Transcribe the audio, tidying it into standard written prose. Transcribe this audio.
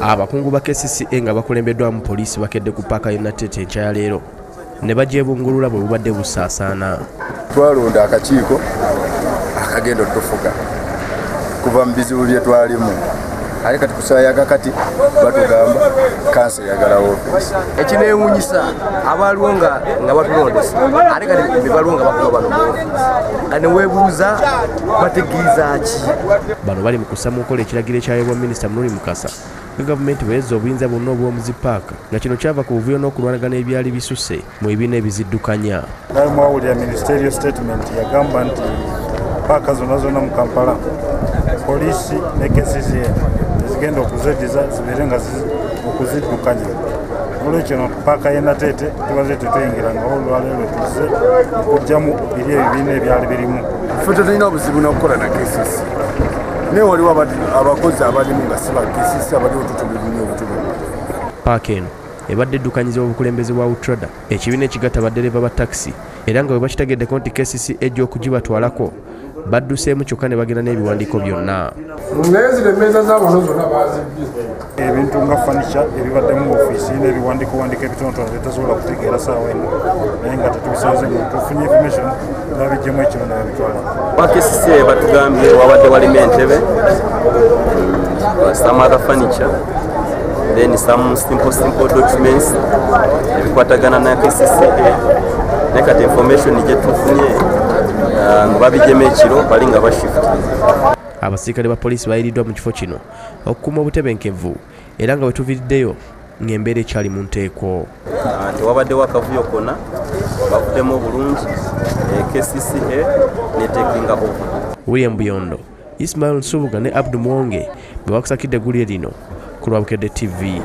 Abakungu ba KCCA nga bakulembeddwamu poliisi bakedde ku paaka y'Enatete enkya leero ne bagyebungulula bwe bubadde busaasaana. Twalonda akakiiko akagenda otufuga kuva mu bizibu bye twalimu. Ali kati kusaayaga kati batugamba kansa yagala ofiisi. Ekineewuunyisa abaliwo nga batulondesa ate kati bebaliwo nga bakuba bano mu ofiisi nga ne weebuuza bategeeza ki. Bano bali mu kusaba okukola ekiragiro ekyayebwa Minisita Mulundi Mukasa nga gavumenti bwezza obuyinza bwonna obw'omuzi paaka nga kino kyava ku buvuyo n'okulwanagana ebyali bisusse mu ebibiina ebiziddukanya. Naye mwawulira ministerial statement yagamba nti paaka zonna mu Kampala poliisi ne KCCA zigenda okuzeddiza zibeere nga okuziddukanya. Olwekyo paaka y'Enatete tubaze tetuyingira nga olwaleero tuzze okugyamu biri ebibiina ebyali birimu. Ffe tetulina obuzibu n'okukola na KCCA. Naye waliwo abakozi abalimu nga si ba KCCA abaliwo tutubimu obutubimu. Paaka eno ebadde eddukanyizibwa obukulembeze bwa Utrada ekibiina ekigatta baddereeva ba takisi era nga bwe bakitegeddeko nti KCCA ejja okugibatwalako badduseemu kyokka ne bagenda n'ebiwandiiko byonna. Ebintu nga fanisha ebibadde mu ofiisi n'ebiwandiiko ebitonotono bitasobola kutegeera saawa eno naye nga tetubisaze mu tufunye information babiggyemu ekiro ne babitwala. KCCA batugambye wabadde walimu entebe, some other furniture, then some simple documents ebikwatagana na KCCA ne kati information gye tufunye nga babiggyemu ekiro bali nga bashift. Abasirikale ba poliisi bayiriddwa mu kifo kino okukuuma obutebenkevu era nga bwe tuviriddeyo ng'embeera ekyali mu nteeko. Tewabaddewo akavuyo konna bavuddemu bulungi KCCA ne takinga over. William Buyondo, Ismail Nsubuga ne Abdu Mwonge bwe bakusakidde eggulire lino ku Lwabukedde TV.